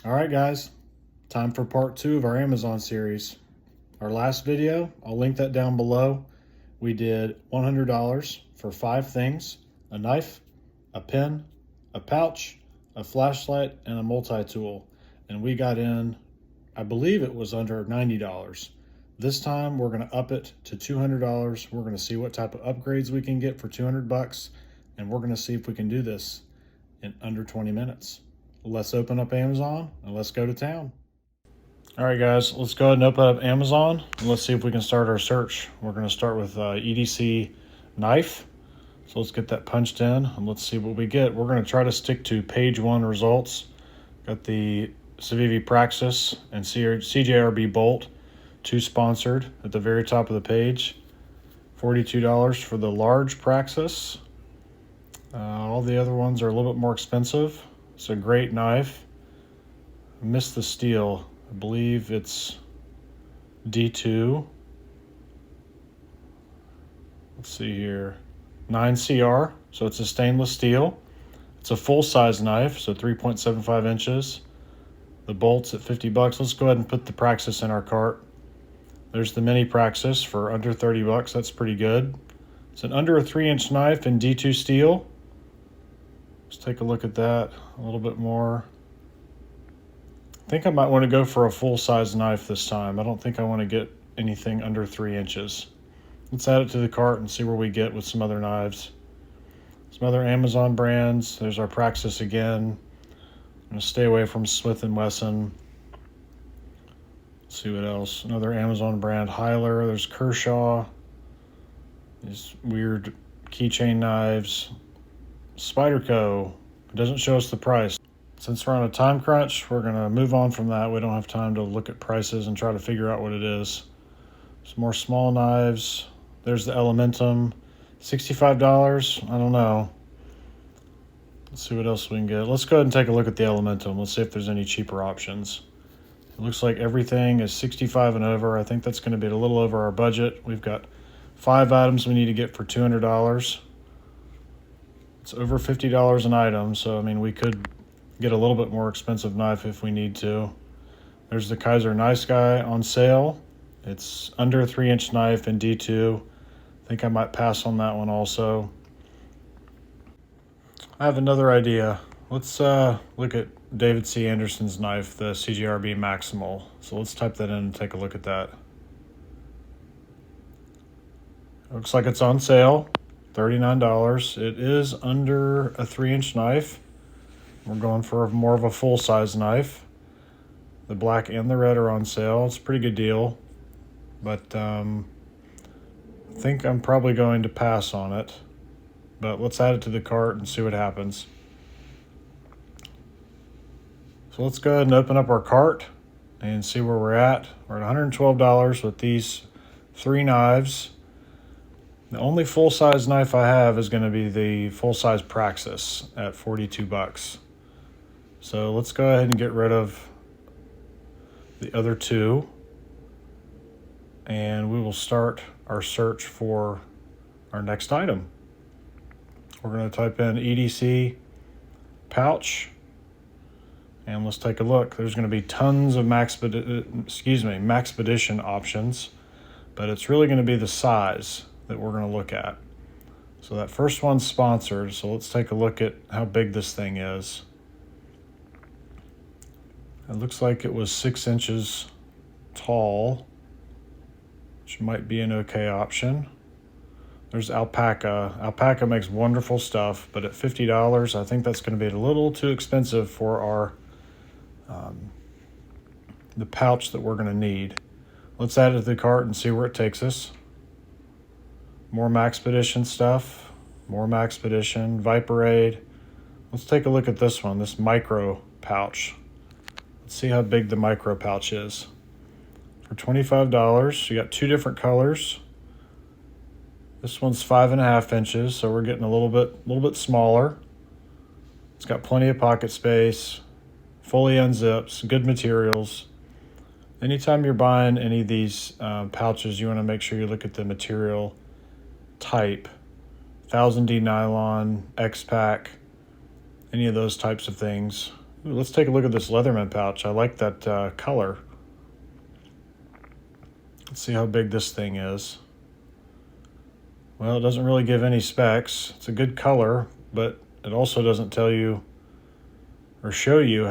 All right, guys, time for part 2 of our Amazon series. Our last video, I'll link that down below. We did $100 for 5 things: a knife, a pen, a pouch, a flashlight, and a multi-tool. And we got in, I believe it was under $90. This time we're going to up it to $200. We're going to see what type of upgrades we can get for 200 bucks, and we're going to see if we can do this in under 20 minutes. Let's open up Amazon and let's go to town. All right, guys, let's go ahead and open up Amazon and let's see if we can start our search. We're going to start with EDC knife. So let's get that punched in and let's see what we get. We're going to try to stick to page 1 results. Got the Civivi Praxis and CJRB Bolt, 2 sponsored at the very top of the page. $42 for the large Praxis. All the other ones are a little bit more expensive. It's a great knife. I missed the steel. I believe it's D2. Let's see here. 9CR, so it's a stainless steel. It's a full-size knife, so 3.75 inches. The bolt's at 50 bucks. Let's go ahead and put the Praxis in our cart. There's the mini Praxis for under 30 bucks. That's pretty good. It's an under a 3-inch knife in D2 steel. Let's take a look at that a little bit more. I think I might want to go for a full-size knife this time. I don't think I want to get anything under 3 inches. Let's add it to the cart and see where we get with some other knives. Some other Amazon brands. There's our Praxis again. I'm going to stay away from Smith & Wesson. Let's see what else. Another Amazon brand, Hyler. There's Kershaw. These weird keychain knives. Spyderco. It doesn't show us the price. Since we're on a time crunch, we're going to move on from that. We don't have time to look at prices and try to figure out what it is. Some more small knives. There's the Elementum. $65. I don't know. Let's see what else we can get. Let's go ahead and take a look at the Elementum. Let's see if there's any cheaper options. It looks like everything is 65 and over. I think that's going to be a little over our budget. We've got 5 items we need to get for $200. It's over $50 an item, so I mean we could get a little bit more expensive knife if we need to. There's the Kaiser Nice Guy on sale. It's under a 3-inch knife in D2. I think I might pass on that one also. I have another idea. Let's look at David C. Anderson's knife, the CJRB Maximal. So let's type that in and take a look at that. Looks like it's on sale. $39. It is under a 3-inch knife. We're going for more of a full-size knife. The black and the red are on sale. It's a pretty good deal, but I think I'm probably going to pass on it. But let's add it to the cart and see what happens. So let's go ahead and open up our cart and see where we're at. We're at $112 with these 3 knives. The only full-size knife I have is going to be the full-size Praxis at 42 bucks. So let's go ahead and get rid of the other 2. And we will start our search for our next item. We're going to type in EDC pouch. And let's take a look. There's going to be tons of Maxpedition options. But it's really going to be the size that we're going to look at. So that first one's sponsored, so let's take a look at how big this thing is. It looks like it was 6 inches tall, which might be an okay option. There's Alpaca. Alpaca makes wonderful stuff, but at $50, I think that's going to be a little too expensive for our the pouch that we're going to need. Let's add it to the cart and see where it takes us. More Maxpedition stuff, more Maxpedition, Viperade. Let's take a look at this one, this micro pouch. Let's see how big the micro pouch is. For $25, you got 2 different colors. This one's 5.5 inches, so we're getting a little bit smaller. It's got plenty of pocket space, fully unzips, good materials. Anytime you're buying any of these pouches, you want to make sure you look at the material type. 1000D nylon, X-Pack, any of those types of things. Ooh, let's take a look at this Leatherman pouch. I like that color. Let's see how big this thing is. Well, it doesn't really give any specs. It's a good color, but it also doesn't tell you or show you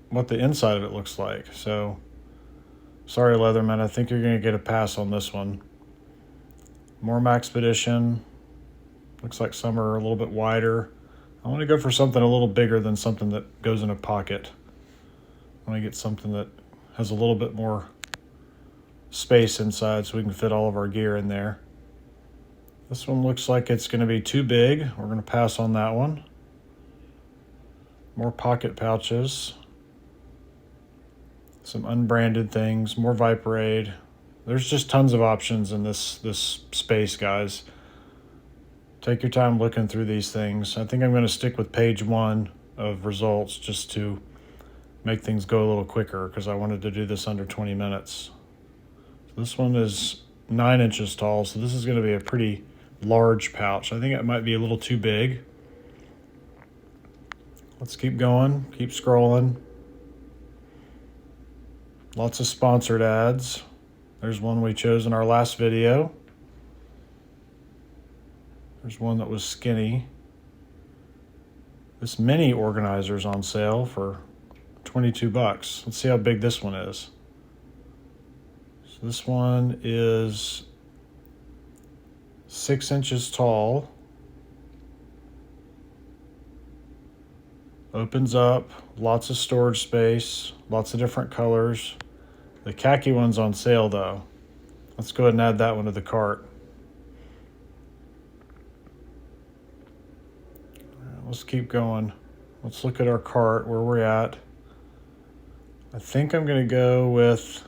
what the inside of it looks like. So, sorry, Leatherman, I think you're going to get a pass on this one. More Maxpedition. Looks like some are a little bit wider. I want to go for something a little bigger than something that goes in a pocket. I want to get something that has a little bit more space inside so we can fit all of our gear in there. This one looks like it's going to be too big. We're going to pass on that one. More pocket pouches. Some unbranded things, more Viperade. There's just tons of options in this space, guys. Take your time looking through these things. I think I'm going to stick with page 1 of results just to make things go a little quicker because I wanted to do this under 20 minutes. So this one is 9 inches tall, so this is going to be a pretty large pouch. I think it might be a little too big. Let's keep going, keep scrolling. Lots of sponsored ads. There's one we chose in our last video. There's one that was skinny. This mini organizer is on sale for 22 bucks. Let's see how big this one is. So this one is 6 inches tall. Opens up, lots of storage space, lots of different colors. The khaki one's on sale though. Let's go ahead and add that one to the cart. Let's keep going. Let's look at our cart, where we're at. I think I'm going to go with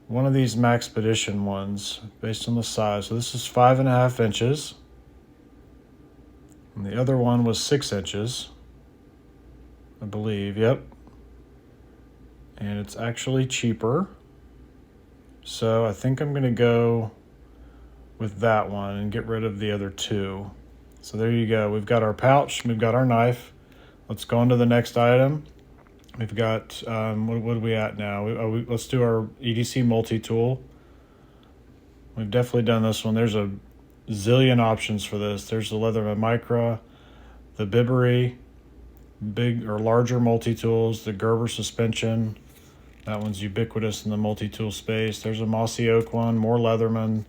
one of these Maxpedition ones based on the size. So this is 5.5 inches. And the other one was 6 inches, I believe. Yep. And it's actually cheaper. So I think I'm going to go with that one and get rid of the other two. So there you go. We've got our pouch. We've got our knife. Let's go on to the next item. We've got, what are we at now? Let's do our EDC multi-tool. We've definitely done this one. There's a zillion options for this. There's the Leatherman Micra, the Bibbery, big or larger multi-tools, the Gerber suspension. That one's ubiquitous in the multi-tool space. There's a Mossy Oak one, more Leatherman.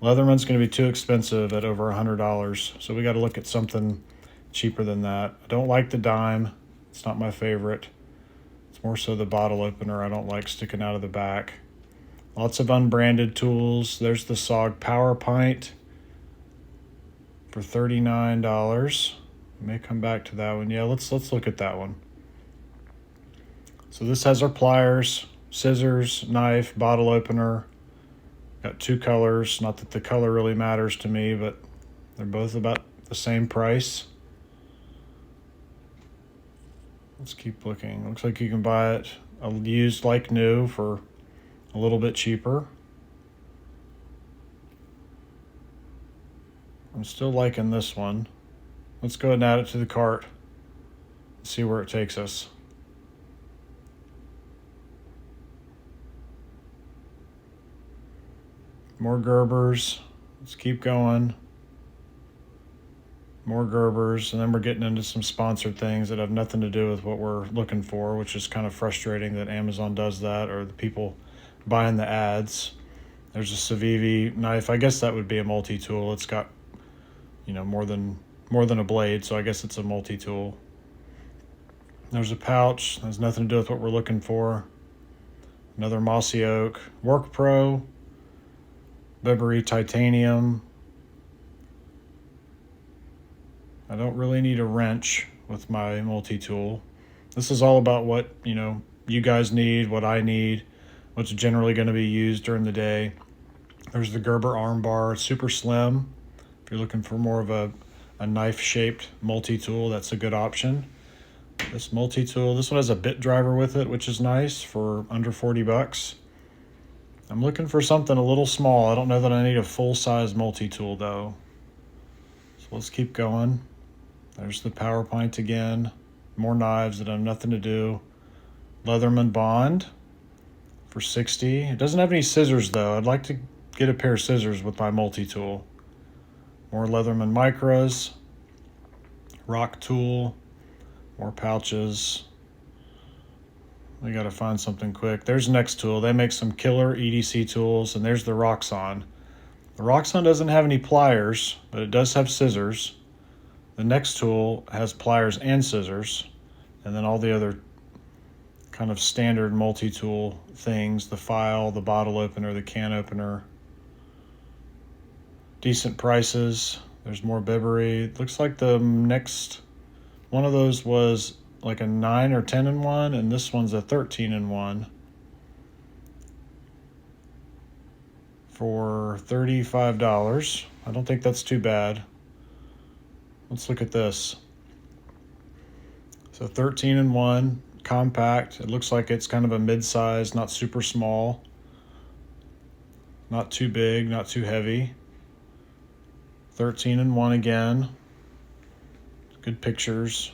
Leatherman's going to be too expensive at over $100, so we got to look at something cheaper than that. I don't like the dime. It's not my favorite. It's more so the bottle opener I don't like sticking out of the back. Lots of unbranded tools. There's the SOG Power Pint for $39. May come back to that one. Yeah, let's look at that one. So this has our pliers, scissors, knife, bottle opener. Got 2 colors. Not that the color really matters to me, but they're both about the same price. Let's keep looking. Looks like you can buy it used like new for a little bit cheaper. I'm still liking this one. Let's go ahead and add it to the cart and see where it takes us. More Gerbers. Let's keep going. More Gerbers, and then we're getting into some sponsored things that have nothing to do with what we're looking for, which is kind of frustrating that Amazon does that, or the people buying the ads. There's a Civivi knife. I guess that would be a multi-tool. It's got, more than a blade, so I guess it's a multi-tool. There's a pouch. Has nothing to do with what we're looking for. Another Mossy Oak. Work Pro. Bibbery Titanium. I don't really need a wrench with my multi-tool. This is all about what, you guys need, what I need, what's generally going to be used during the day. There's the Gerber arm bar, super slim. If you're looking for more of a knife-shaped multi-tool, that's a good option. This multi-tool, this one has a bit driver with it, which is nice for under 40 bucks. I'm looking for something a little small. I don't know that I need a full-size multi-tool, though. So let's keep going. There's the power pint again. More knives that have nothing to do. Leatherman Bond for $60. It doesn't have any scissors though. I'd like to get a pair of scissors with my multi-tool. More Leatherman Micras. Rock tool. More pouches. We gotta find something quick. There's Next Tool. They make some killer EDC tools, and there's the Roxxon. The Roxxon doesn't have any pliers, but it does have scissors. The Next Tool has pliers and scissors, and then all the other kind of standard multi-tool things, the file, the bottle opener, the can opener. Decent prices. There's more Bibbery. It looks like the next one of those was like a 9 or 10 in one, and this one's a 13 in one for $35. I don't think that's too bad. Let's look at this. So 13 in one, compact. It looks like it's kind of a mid-size, not super small, not too big, not too heavy. 13 in one again. Good pictures.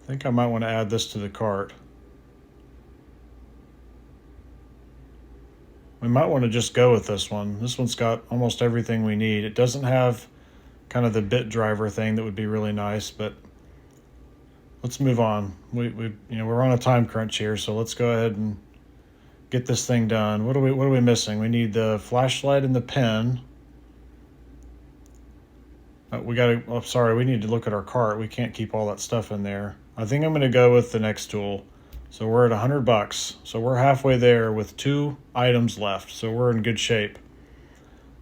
I think I might want to add this to the cart. We might want to just go with this one. This one's got almost everything we need. It doesn't have kind of the bit driver thing that would be really nice, but let's move on. We're on a time crunch here, so let's go ahead and get this thing done. What are we missing? We need the flashlight and the pen. We need to look at our cart. We can't keep all that stuff in there. I think I'm going to go with the Next Tool. So we're at $100. So we're halfway there with 2 items left. So we're in good shape.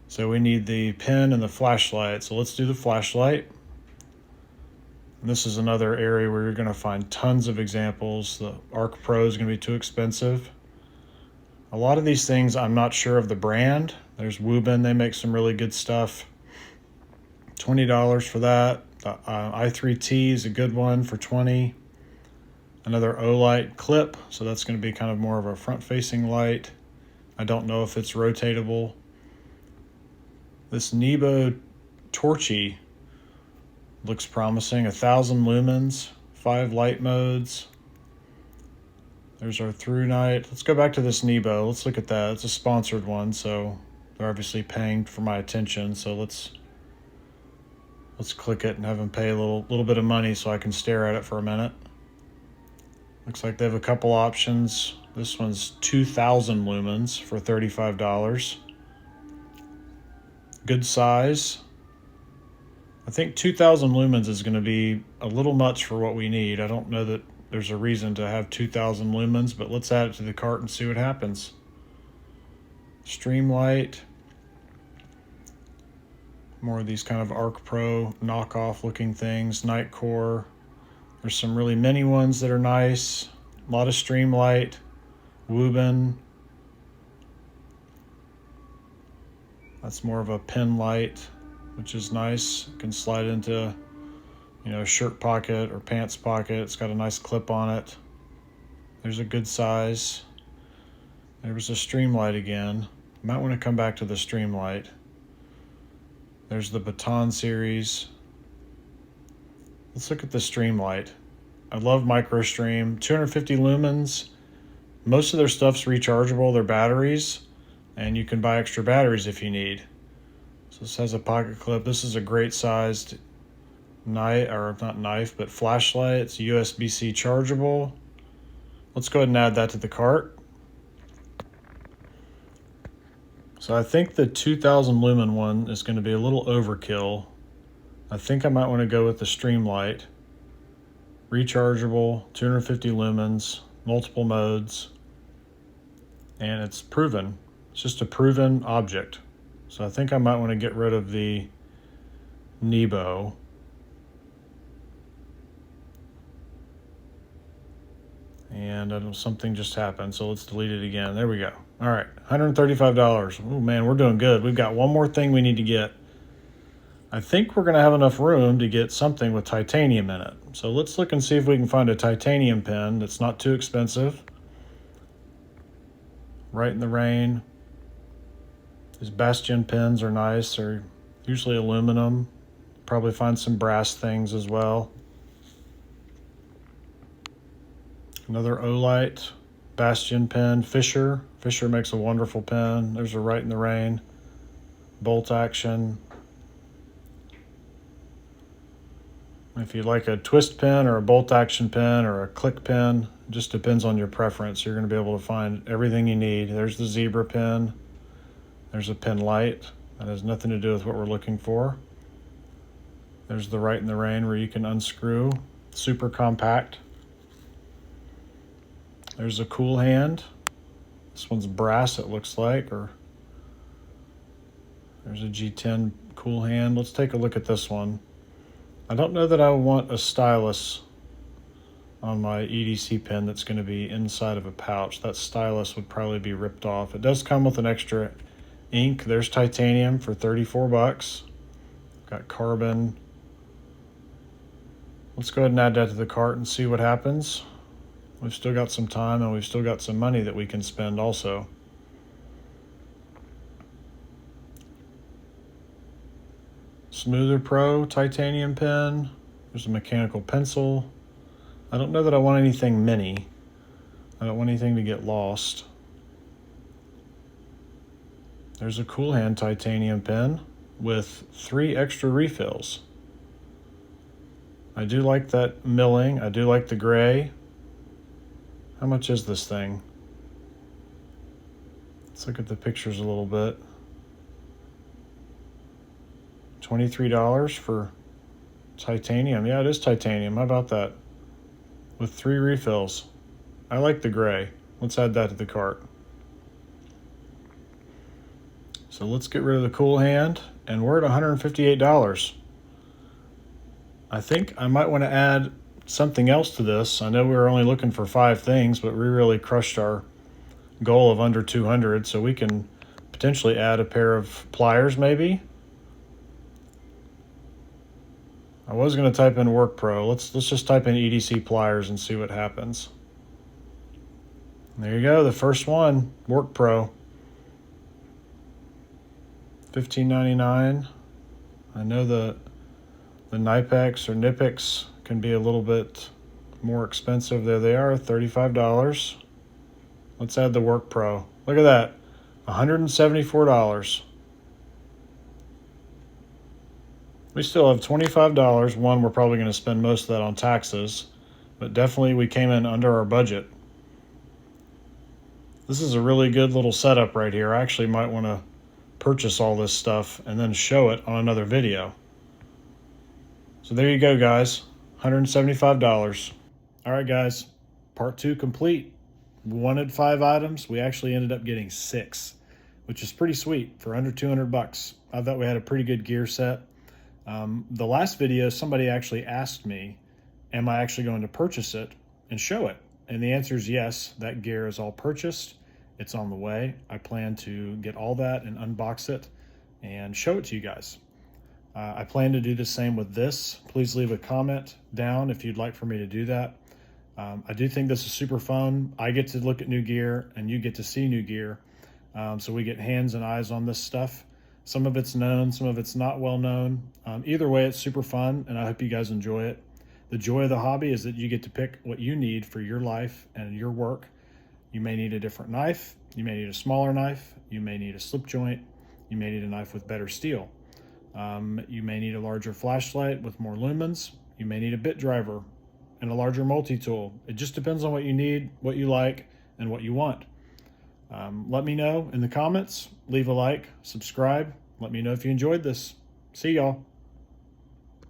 So we need the pen and the flashlight. So let's do the flashlight. And this is another area where you're going to find tons of examples. The Arc Pro is going to be too expensive. A lot of these things I'm not sure of the brand. There's Woobin. They make some really good stuff. $20 for that. The i3T is a good one for $20. Another Olight clip, so that's going to be kind of more of a front-facing light. I don't know if it's rotatable. This Nebo Torchy looks promising. 1,000 lumens, 5 light modes. There's our through night. Let's go back to this Nebo. Let's look at that. It's a sponsored one, so they're obviously paying for my attention. So let's click it and have them pay a little bit of money so I can stare at it for a minute. Looks like they have a couple options. This one's 2,000 lumens for $35. Good size. I think 2,000 lumens is going to be a little much for what we need. I don't know that there's a reason to have 2,000 lumens, but let's add it to the cart and see what happens. Streamlight. More of these kind of Arc Pro knockoff looking things. Night Core. There's some really mini ones that are nice. A lot of Streamlight. Woobin. That's more of a pen light, which is nice. You can slide into, a shirt pocket or pants pocket. It's got a nice clip on it. There's a good size. There was a Streamlight again. Might want to come back to the Streamlight. There's the Baton series. Let's look at the Streamlight. I love MicroStream. 250 lumens. Most of their stuff's rechargeable, their batteries, and you can buy extra batteries if you need. So this has a pocket clip. This is a great sized flashlight. It's USB-C chargeable. Let's go ahead and add that to the cart. So I think the 2,000 lumen one is going to be a little overkill. I think I might want to go with the Streamlight. Rechargeable, 250 lumens, multiple modes, and it's proven. It's just a proven object. So I think I might want to get rid of the Nebo. And something just happened, so let's delete it again. There we go. All right, $135. Oh man, we're doing good. We've got one more thing we need to get. I think we're gonna have enough room to get something with titanium in it. So let's look and see if we can find a titanium pen that's not too expensive. Right in the Rain. These Bastion pens are nice. They're usually aluminum. Probably find some brass things as well. Another Olight Bastion pen. Fisher makes a wonderful pen. There's a Right in the Rain. Bolt action. If you like a twist pen or a bolt action pen or a click pen, it just depends on your preference. You're going to be able to find everything you need. There's the zebra pen. There's a pen light. That has nothing to do with what we're looking for. There's the Right in the Rain where you can unscrew. Super compact. There's a cool hand. This one's brass, it looks like, or there's a G10 cool hand. Let's take a look at this one. I don't know that I want a stylus on my EDC pen that's going to be inside of a pouch. That stylus would probably be ripped off. It does come with an extra ink. There's titanium for 34 bucks. Got carbon. Let's go ahead and add that to the cart and see what happens. We've still got some time and we've still got some money that we can spend also. Smoother Pro titanium pen. There's a mechanical pencil. I don't know that I want anything mini. I don't want anything to get lost. There's a cool hand titanium pen with 3 extra refills. I do like that milling. I do like the gray. How much is this thing? Let's look at the pictures a little bit. $23 for titanium. Yeah, it is titanium. How about that? With 3 refills. I like the gray. Let's add that to the cart. So let's get rid of the cool hand, and we're at $158. I think I might want to add something else to this. I know we were only looking for 5 things, but we really crushed our goal of under 200, so we can potentially add a pair of pliers maybe. I was going to type in Work Pro. Let's just type in EDC pliers and see what happens. There you go, the first one, Work Pro. $15.99. I know the Nipex or Nipex can be a little bit more expensive. There they are, $35. Let's add the Work Pro. Look at that, $174. We still have $25. One, we're probably going to spend most of that on taxes, but definitely we came in under our budget. This is a really good little setup right here. I actually might want to purchase all this stuff and then show it on another video. So there you go, guys, $175. All right, guys, part 2 complete. We wanted 5 items. We actually ended up getting 6, which is pretty sweet for under 200 bucks. I thought we had a pretty good gear set. The last video, somebody actually asked me, am I actually going to purchase it and show it? And the answer is yes. That gear is all purchased. It's on the way. I plan to get all that and unbox it and show it to you guys. I plan to do the same with this. Please leave a comment down if you'd like for me to do that. I do think this is super fun. I get to look at new gear and you get to see new gear. So we get hands and eyes on this stuff. Some of it's known, some of it's not well known. Either way, it's super fun, and I hope you guys enjoy it. The joy of the hobby is that you get to pick what you need for your life and your work. You may need a different knife. You may need a smaller knife. You may need a slip joint. You may need a knife with better steel. You may need a larger flashlight with more lumens. You may need a bit driver and a larger multi-tool. It just depends on what you need, what you like, and what you want. Let me know in the comments. Leave a like, subscribe. Let me know if you enjoyed this. See y'all.